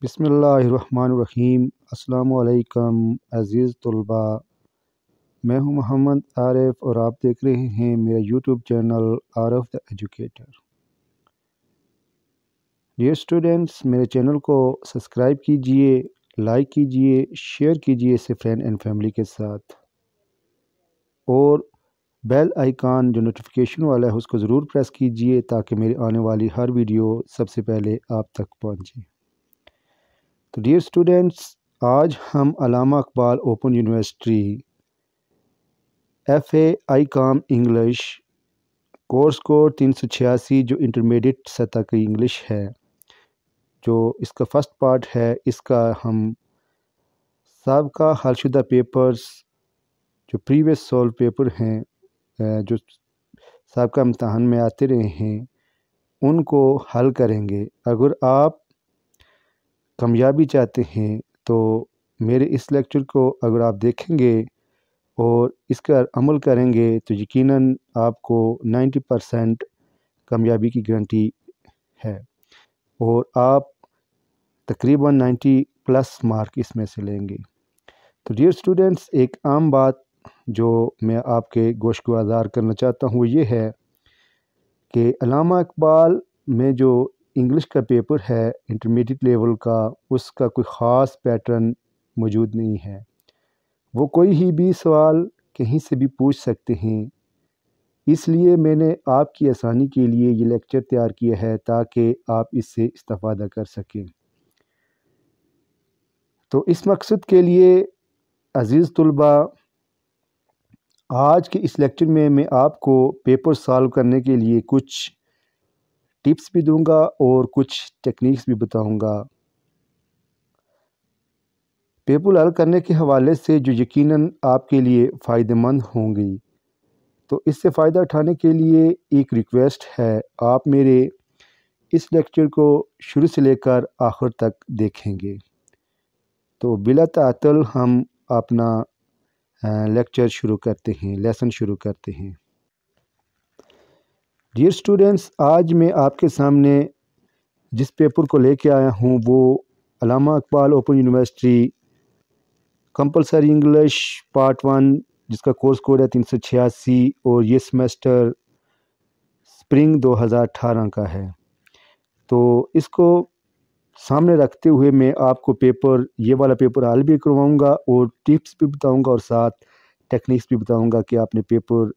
बिस्मिल्लाहिर्रहमानिर्रहीम। अस्सलामुअलैकुम अज़ीज़ तलबा, मैं हूं मोहम्मद आरिफ और आप देख रहे हैं मेरा YouTube channel Arif the educator. Dear students, मेरे चैनल को सब्सक्राइब कीजिए, लाइक कीजिए, शेयर कीजिए इसे फ्रेंड एंड फैमिली के साथ, और बेल आइकन जो नोटिफिकेशन वाला है उसको ज़रूर प्रेस कीजिए ताकि मेरी आने वाली हर वीडियो सबसे पहले आप तक पहुंचे। तो डियर स्टूडेंट्स, आज हम Allama Iqbal open university FA ICOM English course code 386 जो इंटरमीडिएट सतह की इंग्लिश है, जो इसका फर्स्ट पार्ट है, इसका हम साबका हलशुदा पेपर्स जो प्रीवियस सॉल्व पेपर हैं जो साबका इम्तहान में आते रहे हैं उनको हल करेंगे। अगर आप कामयाबी चाहते हैं तो मेरे इस लेक्चर को अगर आप देखेंगे और इसका अमल करेंगे तो यकीनन आपको 90% कामयाबी की गारंटी है और आप तकरीबन 90 प्लस मार्क इसमें से लेंगे। तो डियर स्टूडेंट्स, एक आम बात जो मैं आपके गोश को आज़ार करना चाहता हूँ वो ये है कि अल्लामा इकबाल में जो इंग्लिश का पेपर है इंटरमीडिएट लेवल का, उसका कोई ख़ास पैटर्न मौजूद नहीं है। वो कोई ही भी सवाल कहीं से भी पूछ सकते हैं, इसलिए मैंने आपकी आसानी के लिए ये लेक्चर तैयार किया है ताकि आप इससे इस्तेफ़ादा कर सकें। तो इस मकसद के लिए अज़ीज़ तलबा, आज के इस लेक्चर में मैं आपको पेपर सॉल्व करने के लिए कुछ टिप्स भी दूंगा और कुछ टेक्निक्स भी बताऊंगा पेपर हल करने के हवाले से जो यकीनन आपके लिए फ़ायदेमंद होंगी। तो इससे फ़ायदा उठाने के लिए एक रिक्वेस्ट है, आप मेरे इस लेक्चर को शुरू से लेकर आखिर तक देखेंगे। तो बिला तातल हम अपना लेक्चर शुरू करते हैं, लेसन शुरू करते हैं। डियर स्टूडेंट्स, आज मैं आपके सामने जिस पेपर को लेके आया हूँ वो Allama Iqbal open university compulsory English part 1 जिसका कोर्स कोड है 386 और ये सेमेस्टर स्प्रिंग 2018 का है। तो इसको सामने रखते हुए मैं आपको पेपर, ये वाला पेपर हल भी करवाऊंगा और टिप्स भी बताऊंगा और साथ टेक्निक्स भी बताऊंगा कि आपने पेपर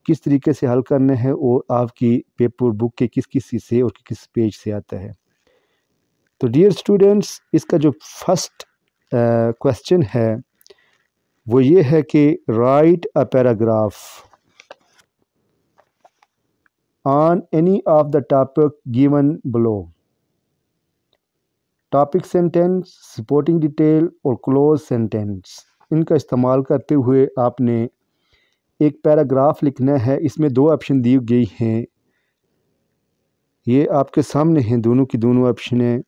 किस तरीके से हल करने हैं और आपकी पेपर बुक के किस किस हिस्से और किस पेज से आता है। तो डियर स्टूडेंट्स, इसका जो फर्स्ट क्वेश्चन है वो ये है कि right a paragraph on any of the topic given below. Topic sentence, supporting detail और क्लोज सेंटेंस, इनका इस्तेमाल करते हुए आपने एक पैराग्राफ लिखना है। इसमें दो ऑप्शन दी गई हैं, ये आपके सामने हैं दोनों की दोनों ऑप्शनें।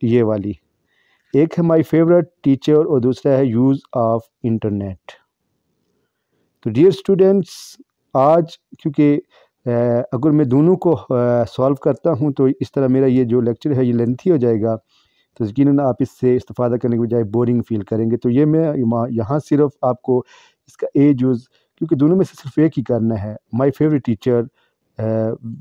ये वाली एक है माय फेवरेट टीचर और दूसरा है यूज़ ऑफ इंटरनेट। तो डियर स्टूडेंट्स, आज क्योंकि अगर मैं दोनों को सॉल्व करता हूं तो इस तरह मेरा ये जो लेक्चर है ये लेंथी हो जाएगा, तो यकीनन आप इससे इस्तेफादा करने के बजाय बोरिंग फील करेंगे। तो ये मैं यहाँ सिर्फ आपको इसका यूज़, क्योंकि दोनों में से सिर्फ एक ही करना है, माय फेवरेट टीचर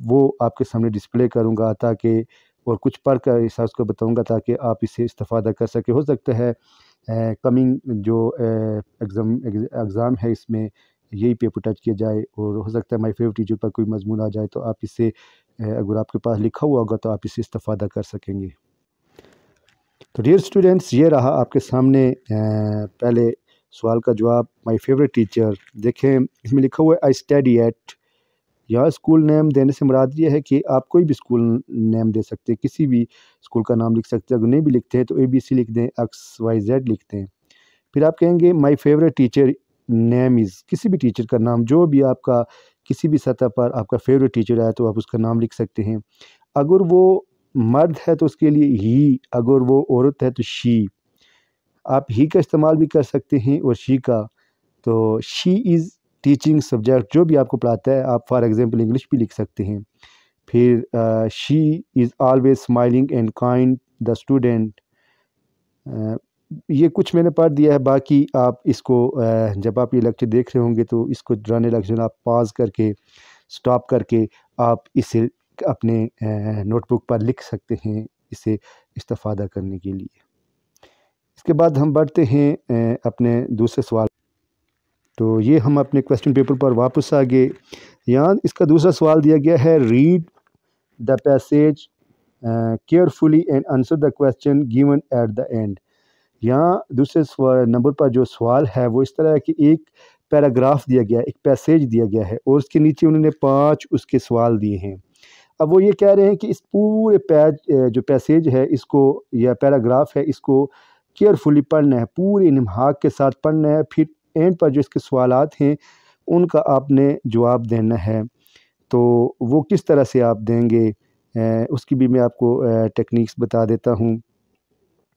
वो आपके सामने डिस्प्ले करूँगा ताकि, और कुछ पढ़ कर हिसाब को बताऊँगा ताकि आप इससे इस्तेफादा कर सके। हो सकता है कमिंग जो एग्ज़ाम है इसमें यही पेपर टच किया जाए और हो सकता है माय फेवरेट टीचर पर कोई मजमून आ जाए, तो आप इससे अगर आपके पास लिखा हुआ होगा तो आप इससे इस्तेफादा कर सकेंगे। तो डियर स्टूडेंट्स, ये रहा आपके सामने पहले सवाल का जवाब, माय फेवरेट टीचर। देखें इसमें लिखा हुआ है आई स्टडी एट। यहाँ स्कूल नेम देने से मुराद ये है कि आप कोई भी स्कूल नेम दे सकते हैं, किसी भी स्कूल का नाम लिख सकते हैं। अगर नहीं भी लिखते हैं तो ABC लिख दें, XYZ लिखते हैं। फिर आप कहेंगे my favourite teacher name is, किसी भी टीचर का नाम जो भी आपका किसी भी सतह पर आपका फेवरेट टीचर है तो आप उसका नाम लिख सकते हैं। अगर वो मर्द है तो उसके लिए ही, अगर वो औरत है तो शी। आप ही का इस्तेमाल भी कर सकते हैं और शी का, तो शी इज़ टीचिंग सब्जेक्ट, जो भी आपको पढ़ाता है। आप फॉर एग्जांपल इंग्लिश भी लिख सकते हैं। फिर she is always smiling and kind the student. ये कुछ मैंने पढ़ दिया है, बाकी आप इसको जब आप ये लेक्चर देख रहे होंगे तो इसको डराने लेक्चर आप पॉज करके स्टॉप करके आप इसे अपने नोटबुक पर लिख सकते हैं इसे इस्तेफादा करने के लिए। इसके बाद हम बढ़ते हैं अपने दूसरे सवाल। तो ये हम अपने क्वेश्चन पेपर पर वापस आ गए। यहाँ इसका दूसरा सवाल दिया गया है, read the passage carefully and answer the question given at the end. यहाँ दूसरे नंबर पर जो सवाल है वो इस तरह है कि एक पैराग्राफ दिया गया है, एक पैसेज दिया गया है और उसके नीचे उन्होंने 5 उसके सवाल दिए हैं। अब वो ये कह रहे हैं कि इस पूरे जो पैसेज है इसको या पैराग्राफ है इसको केयरफुली पढ़ना है, पूरे निमहाक के साथ पढ़ना है, फिर एंड पर जो इसके सवालात हैं उनका आपने जवाब देना है। तो वो किस तरह से आप देंगे उसकी भी मैं आपको टेक्निक्स बता देता हूँ।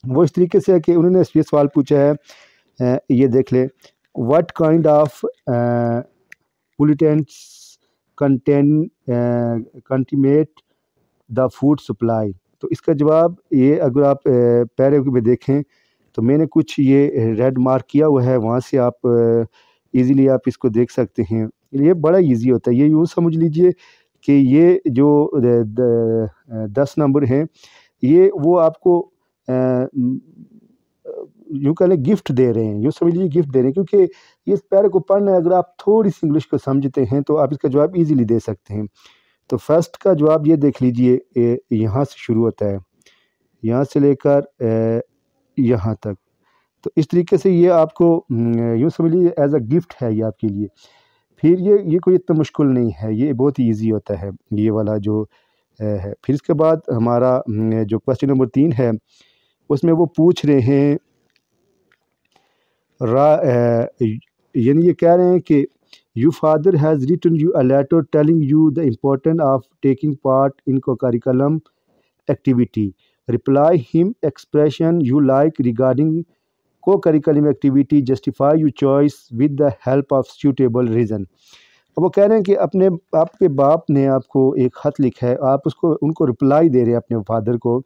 वो इस तरीके से है कि उन्होंने ये सवाल पूछा है, ये देख ले, what kind of pollutants contaminate the food supply. तो इसका जवाब ये, अगर आप पैरे में देखें तो मैंने कुछ ये रेड मार्क किया हुआ है, वहाँ से आप इजीली आप इसको देख सकते हैं। ये बड़ा इजी होता है। ये यूँ समझ लीजिए कि ये जो 10 नंबर हैं ये वो आपको यूँ कह लें गिफ्ट दे रहे हैं, यूँ समझ लीजिए गिफ्ट दे रहे हैं, क्योंकि इस पैरे को पढ़ना है अगर आप थोड़ी सी इंग्लिश को समझते हैं तो आप इसका जवाब इजीली दे सकते हैं। तो फर्स्ट का जवाब ये देख लीजिए, यहाँ से शुरू होता है, यहाँ से लेकर यहाँ तक। तो इस तरीके से ये आपको यूँ समझ लीजिए एज अ गिफ्ट है ये आपके लिए। फिर ये कोई इतना मुश्किल नहीं है, ये बहुत ही ईजी होता है ये वाला जो है। फिर इसके बाद हमारा जो क्वेश्चन नंबर 3 है उसमें वो पूछ रहे हैं यानी ये कह रहे हैं कि your father has written you a letter telling you the importance of taking part in co-curriculum activity. Reply him expression you like regarding co-curriculum activity. Justify your choice with the help of suitable reason. अब वो कह रहे हैं कि आपके बाप ने आपको एक ख़त लिखा है, आप उनको रिप्लाई दे रहे हैं अपने फादर को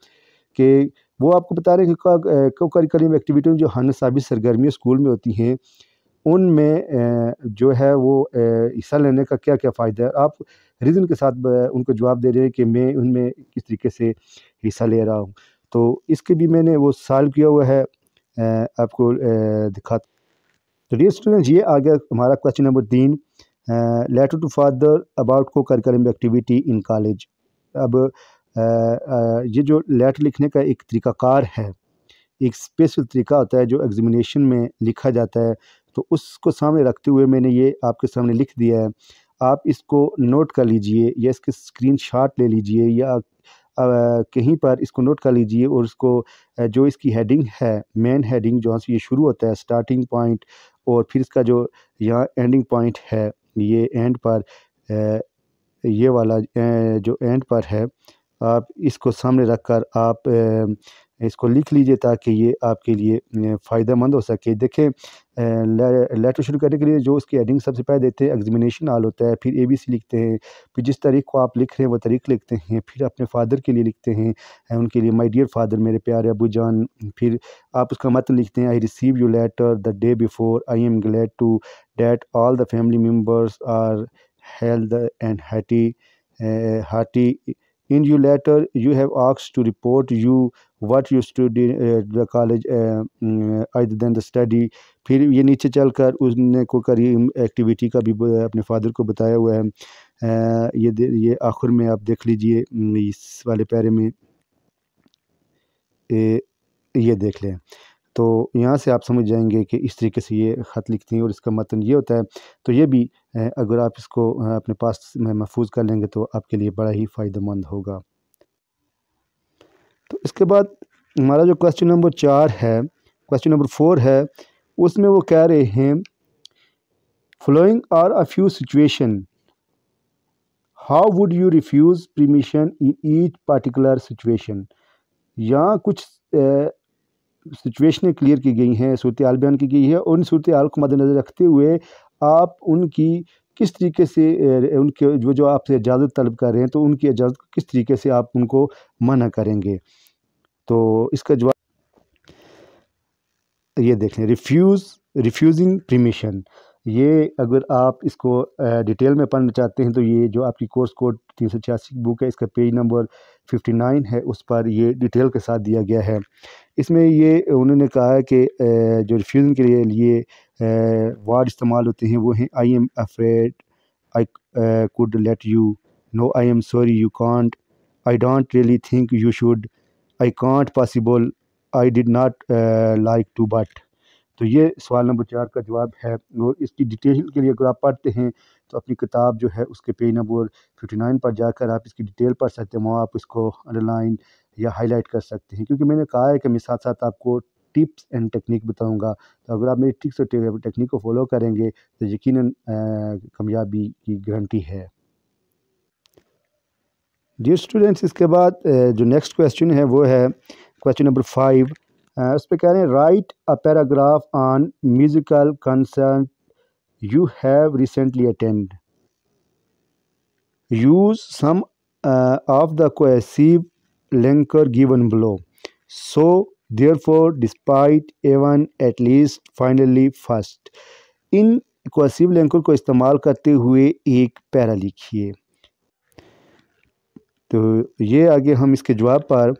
कि वो आपको बता रहे हैं कि को-करिकुलम एक्टिविटी में जो हनसाबी सरगर्मियाँ स्कूल में होती हैं उनमें जो है वो हिस्सा लेने का क्या क्या फ़ायदा है। आप रीज़न के साथ उनको जवाब दे रहे हैं कि मैं उनमें किस तरीके से हिस्सा ले रहा हूँ। तो इसके भी मैंने वो सॉल्व किया हुआ है, आपको दिखा। तो डियर स्टूडेंट्स, ये आ गया हमारा question number 3, letter to father about co-curricular activity in college. अब ये जो लेटर लिखने का एक तरीक़ाकार है, एक स्पेशल तरीका होता है जो एग्ज़ामिनेशन में लिखा जाता है, तो उसको सामने रखते हुए मैंने ये आपके सामने लिख दिया है। आप इसको नोट कर लीजिए या इसके स्क्रीनशॉट ले लीजिए या कहीं पर इसको नोट कर लीजिए और उसको जो इसकी हेडिंग है, मेन हेडिंग जहाँ से ये शुरू होता है स्टार्टिंग पॉइंट, और फिर इसका जो यहाँ एंडिंग पॉइंट है, ये एंड पर ये वाला जो एंड पर है, आप इसको सामने रखकर आप इसको लिख लीजिए ताकि ये आपके लिए फ़ायदेमंद हो सके। देखें, लेटर शुरू करने के लिए जो उसकी हेडिंग सबसे पहले देते हैं एग्ज़ामिनेशन हॉल होता है, फिर ABC लिखते हैं, फिर जिस तारीख को आप लिख रहे हैं वो तारीख लिखते हैं, फिर अपने फादर के लिए लिखते हैं, उनके लिए माय डियर फादर, मेरे प्यारे अबू जान। फिर आप उसका मतलब लिखते हैं, I receive your letter the day before, I am glad to that all the family members are health and hearty in your letter you have asked to report you what you studied at the college other than the study। फिर ये नीचे चलकर उसने को करी activity का भी अपने फादर को बताया हुआ है। ये आखिर में आप देख लीजिए इस वाले पैरे में ये देख लें, तो यहाँ से आप समझ जाएंगे कि इस तरीके से ये ख़त लिखती हैं और इसका मतलब ये होता है। तो ये भी अगर आप इसको अपने पास में महफूज कर लेंगे तो आपके लिए बड़ा ही फ़ायदेमंद होगा। तो इसके बाद हमारा जो क्वेश्चन नंबर 4 है, क्वेश्चन नंबर 4 है, उसमें वो कह रहे हैं following are a few situation, how would you refuse permission in each particular situation. यहाँ कुछ सिचुएशनें क्लियर की गई हैं, सूरत हाल बयान की गई है, उन सूरत हाल को मद्देनज़र रखते हुए आप उनकी किस तरीके से उनके जो आपसे इजाज़त तलब कर रहे हैं तो उनकी इजाज़त को किस तरीके से आप उनको मना करेंगे। तो इसका जवाब ये देख लें, रिफ्यूजिंग परमिशन। ये अगर आप इसको डिटेल में पढ़ना चाहते हैं तो ये जो आपकी कोर्स कोड 386 बुक है, इसका पेज नंबर 59 है, उस पर ये डिटेल के साथ दिया गया है। इसमें ये उन्होंने कहा है कि जो रिफ्यूजिंग के लिए वर्ड इस्तेमाल होते हैं वो हैं I am afraid, I could let you know, I am sorry you can't, I don't really think you should, I can't possible, I did not like to but. तो ये सवाल नंबर 4 का जवाब है। और इसकी डिटेल के लिए अगर आप पढ़ते हैं तो अपनी किताब जो है उसके पेज नंबर 59 पर जाकर आप इसकी डिटेल पढ़ सकते हैं, वहाँ आप इसको अंडरलाइन या हाईलाइट कर सकते हैं, क्योंकि मैंने कहा है कि मैं साथ साथ आपको टिप्स एंड टेक्निक बताऊंगा। तो अगर आप मेरी टिप्स और टेक्निक को फॉलो करेंगे तो यकीनन कामयाबी की गारंटी है। डियर स्टूडेंट्स, इसके बाद जो नेक्स्ट क्वेश्चन है वो है क्वेश्चन नंबर 5। उस पर कह रहे हैं right a paragraph on musical concert you have recently attended. Use some of the cohesive linker given below. So, therefore, despite, even, at least, finally, first. In cohesive linker को इस्तेमाल करते हुए एक पैरा लिखिए। तो ये आगे हम इसके जवाब पर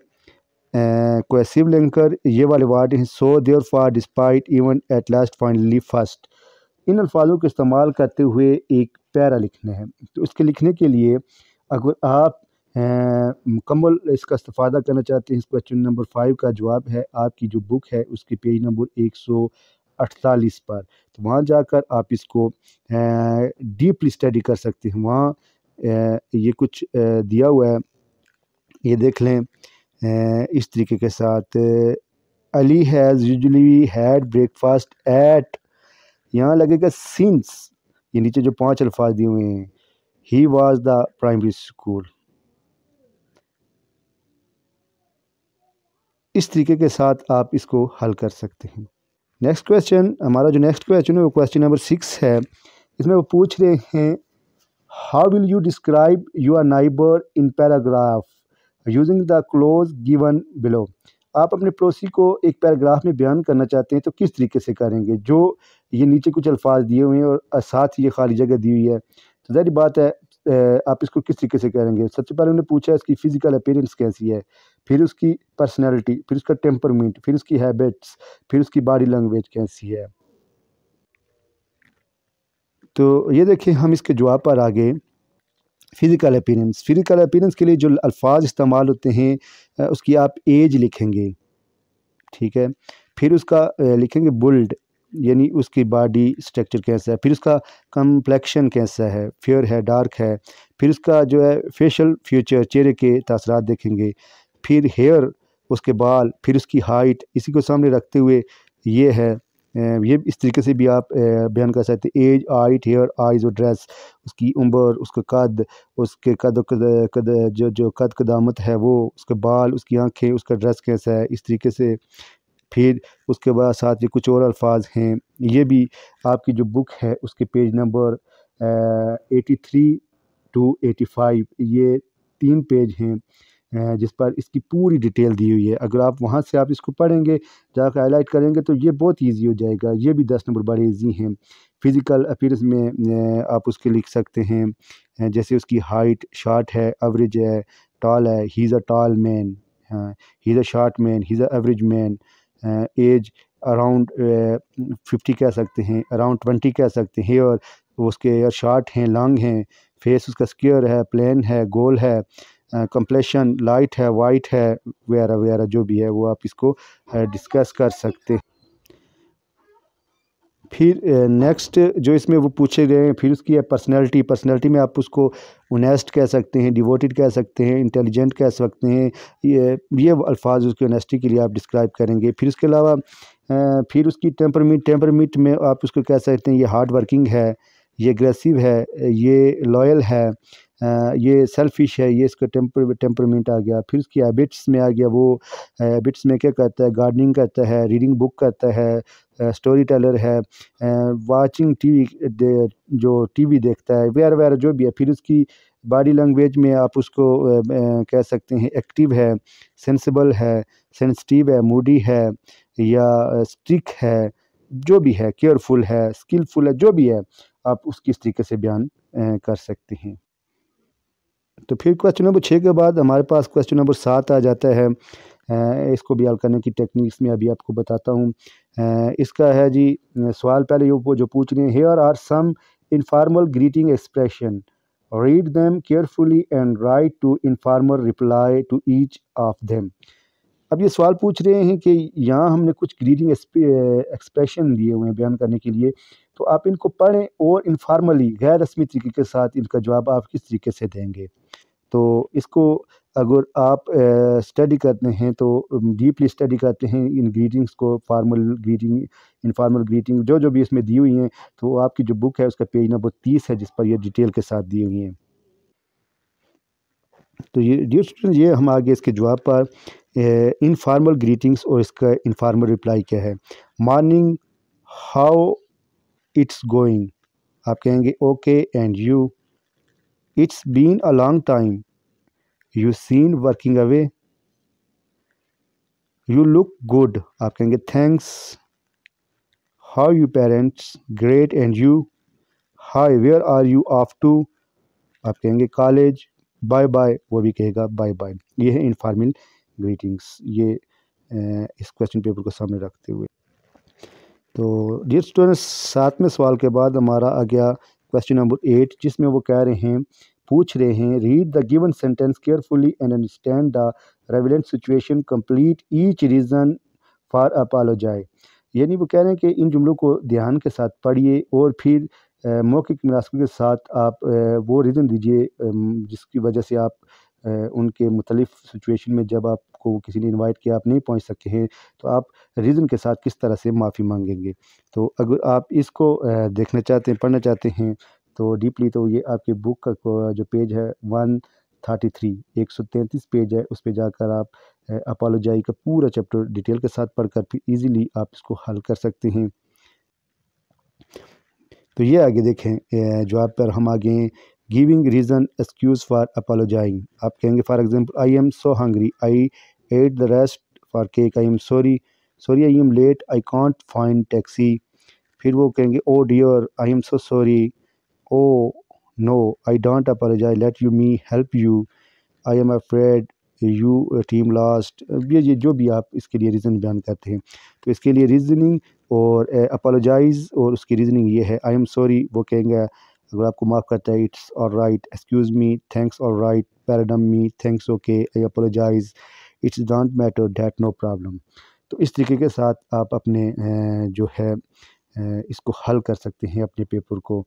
cohesive linker ये वाले वर्ड हैं so, therefore, despite, even, at last, finally, first। इन अल्फाजों का इस्तेमाल करते हुए एक पैरा लिखना है। तो इसके लिखने के लिए अगर आप मुकम्मल इसका इस्तेफ़ादा करना चाहते हैं, इस क्वेश्चन नंबर 5 का जवाब है आपकी जो बुक है उसके पेज नंबर 148 पर। तो वहाँ जाकर आप इसको डीपली स्टडी कर सकते हैं। वहाँ ये कुछ दिया हुआ है, ये देख लें इस तरीके के साथ। Ali has usually had breakfast at, यहाँ लगेगा सिंस, ये नीचे जो 5 अल्फाज दिए हुए हैं, he was the primary school. इस तरीके के साथ आप इसको हल कर सकते हैं। नेक्स्ट क्वेश्चन, हमारा जो नेक्स्ट क्वेश्चन है वो क्वेश्चन नंबर 6 है। इसमें वो पूछ रहे हैं how will you describe your neighbour in paragraph using the close given below. आप अपने पड़ोसी को एक पैराग्राफ में बयान करना चाहते हैं तो किस तरीके से करेंगे। जो ये नीचे कुछ अल्फाज दिए हुए हैं और साथ ही ये खाली जगह दी हुई है, तो ज़ाहिर बात है आप इसको किस तरीके से करेंगे। सबसे पहले उन्होंने पूछा इसकी फ़िज़िकल अपीयरेंस कैसी है, फिर उसकी पर्सनैलिटी, फिर उसका टेम्परमेंट, फिर उसकी हैबिट्स, फिर उसकी बॉडी लैंग्वेज कैसी है। तो ये देखिए हम इसके जवाब पर आगे फ़िज़िकल अपीयरेंस के लिए जो अल्फाज इस्तेमाल होते हैं उसकी आप एज लिखेंगे, ठीक है। फिर उसका लिखेंगे बुल्ड, यानी उसकी बॉडी स्ट्रक्चर कैसा है, फिर उसका कम्प्लेक्शन कैसा है, फेयर है, डार्क है, फिर उसका जो है फेशियल फीचर, चेहरे के तासरात देखेंगे, फिर हेयर, उसके बाल, फिर उसकी हाइट, इसी को सामने रखते हुए ये है ये इस तरीके से भी आप बयान कर सकते हैं। एज, हाइट, हेयर, आइज़ और ड्रेस, उसकी उम्र, उसका कद, उसके जो कद कदामत है वो, उसके बाल, उसकी आंखें, उसका ड्रेस कैसा है, इस तरीके से। फिर उसके बाद साथ ही कुछ और अल्फाज हैं, ये भी आपकी जो बुक है उसके पेज नंबर 83 टू 85, ये 3 पेज हैं जिस पर इसकी पूरी डिटेल दी हुई है। अगर आप वहाँ से आप इसको पढ़ेंगे, जाकर हाईलाइट करेंगे तो ये बहुत ईजी हो जाएगा। ये भी 10 नंबर बड़े ईजी हैं। फिज़िकल अपीयरेंस में आप उसके लिख सकते हैं जैसे उसकी हाइट शॉर्ट है, एवरेज है, टॉल है, he is a tall man, he is a short man, he is a average man. Age around 50 कह सकते हैं, अराउंड 20 कह सकते हैं। और उसके एयर शॉर्ट हैं, लॉन्ग हैं, फेस उसका स्क्वायर है, प्लेन है, गोल है, कंप्लेशन लाइट है, वाइट है, वगैरह वगैरह जो भी है वो आप इसको डिस्कस कर सकते हैं। फिर नेक्स्ट जो इसमें वो पूछे गए हैं, फिर उसकी है पर्सनैलिटी में आप उसको ऑनेस्ट कह सकते हैं, डिवोटेड कह सकते हैं, इंटेलिजेंट कह सकते हैं। ये अल्फाज उसकी ऑनेस्टी के लिए आप डिस्क्राइब करेंगे। फिर उसके अलावा फिर उसकी टेम्परमेंट में आप उसको कह सकते हैं ये हार्ड वर्किंग है, ये एग्रेसिव है, ये लॉयल है, ये सेल्फिश है, ये इसका टेम्परमेंट आ गया। फिर उसकी हैबिट्स में आ गया, वो हैबिट्स में क्या करता है, गार्डनिंग करता है, रीडिंग बुक करता है, स्टोरी टेलर है, वाचिंग टीवी जो टीवी देखता है, वगैरह वगैरह जो भी है। फिर उसकी बॉडी लैंग्वेज में आप उसको कह सकते हैं एक्टिव है, सेंसिबल है, सेंसिटिव है, मूडी है या स्ट्रिक है, जो भी है, केयरफुल है, स्किलफुल है, जो भी है आप उसकी इस तरीके से बयान कर सकते हैं। तो फिर क्वेश्चन नंबर 6 के बाद हमारे पास क्वेश्चन नंबर 7 आ जाता है। इसको भी हल करने की टेक्निक्स में अभी आपको बताता हूँ। इसका है जी सवाल पहले वो जो पूछ रहे हैं, here are some informal greeting expression, read them carefully and write to informal reply to each of them. अब ये सवाल पूछ रहे हैं कि यहाँ हमने कुछ ग्रीटिंग एक्सप्रेशन दिए हुए हैं बयान करने के लिए, तो आप इनको पढ़ें और इनफॉर्मली गैर रस्मी तरीके के साथ इनका जवाब आप किस तरीके से देंगे। तो इसको अगर आप स्टडी करते हैं तो डीपली स्टडी करते हैं इन ग्रीटिंग्स को, फॉर्मल ग्रीटिंग, इनफॉर्मल ग्रीटिंग जो जो भी इसमें दी हुई हैं, तो आपकी जो बुक है उसका पेज नंबर 30 है जिस पर ये डिटेल के साथ दी हुई हैं। तो ये डियर स्टूडेंट, ये हम आगे इसके जवाब पर इनफॉर्मल ग्रीटिंग्स और इसका इनफॉर्मल रिप्लाई क्या है। मॉर्निंग, हाउ इट्स गोइंग, आप कहेंगे okay and you. It's been a long time, you seen working away. You look good, आप कहेंगे thanks. How you parents, great and you. Hi, where are you off to, आप कहेंगे college. Bye bye, वो भी कहेगा bye bye. ये है informal greetings, ये इस क्वेश्चन पेपर को सामने रखते हुए। तो डियर स्टूडेंट्स, 7वें सवाल के बाद हमारा आ गया क्वेश्चन नंबर 8, जिसमें वो कह रहे हैं, पूछ रहे हैं, read the given sentence carefully and understand the relevant situation, complete each reason for apologise. यानी वो कह रहे हैं कि इन जुमलों को ध्यान के साथ पढ़िए और फिर मौखिक मुनासिबत के साथ आप वो रीज़न दीजिए जिसकी वजह से आप उनके मुख्तलिफ सिचुएशन में जब आपको किसी ने इनवाइट किया, आप नहीं पहुंच सके हैं, तो आप रीज़न के साथ किस तरह से माफ़ी मांगेंगे। तो अगर आप इसको देखना चाहते हैं, पढ़ना चाहते हैं तो डीपली, तो ये आपकी बुक का जो पेज है 133, 133 पेज है, उस पे जाकर आप अपोलोजाई का पूरा चैप्टर डिटेल के साथ पढ़कर फिर ईज़िली आप इसको हल कर सकते हैं। तो ये आगे देखें जवाब पर हम आगे हैं, giving reason excuse for apologizing. आप कहेंगे for example, I am so hungry, I ate the rest for cake, I am sorry, sorry I am late, I can't find taxi. फिर वो कहेंगे oh dear, I am so sorry, oh no, I don't apologize, let you me help you, I am afraid you team last. ये जो भी आप इसके लिए reason बयान करते हैं, तो इसके लिए रीज़निंग और अपोलोजाइज़ और उसकी रीज़निंग ये है, आई एम सॉरी वो कहेंगे अगर आपको माफ़ करता है, it's all right, excuse me, thanks all right, pardon me, thanks okay, I apologize, it's don't matter, that no problem. तो इस तरीके के साथ आप अपने जो है इसको हल कर सकते हैं अपने पेपर को।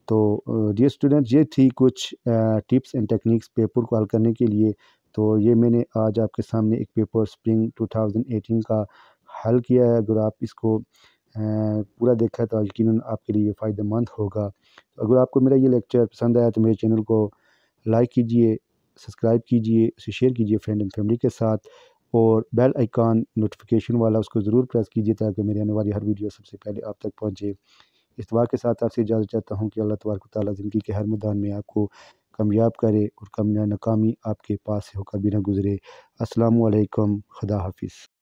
तो डियर स्टूडेंट, ये थी कुछ टिप्स एंड टेक्निक्स पेपर को हल करने के लिए। तो ये मैंने आज आपके सामने एक पेपर स्प्रिंग 2018 का हल किया है। अगर आप इसको पूरा देखा है तो यकीनन आपके लिए फ़ायदेमंद होगा। तो अगर आपको मेरा ये लेक्चर पसंद आया तो मेरे चैनल को लाइक कीजिए, सब्सक्राइब कीजिए, उसे शेयर कीजिए फ्रेंड एंड फैमिली के साथ, और बेल आइकॉन नोटिफिकेशन वाला उसको ज़रूर प्रेस कीजिए ताकि मेरी आने वाली हर वीडियो सबसे पहले आप तक पहुँचे। इस दुआ के साथ आपसे इजाज़त चाहता हूँ कि अल्लाह तबारक व तआला ज़िंदगी के हर मैदान में आपको कामयाब करे और नाकामी आपके पास से होकर भी ना गुज़रे। अस्सलामु अलैकुम, खुदा हाफिज़।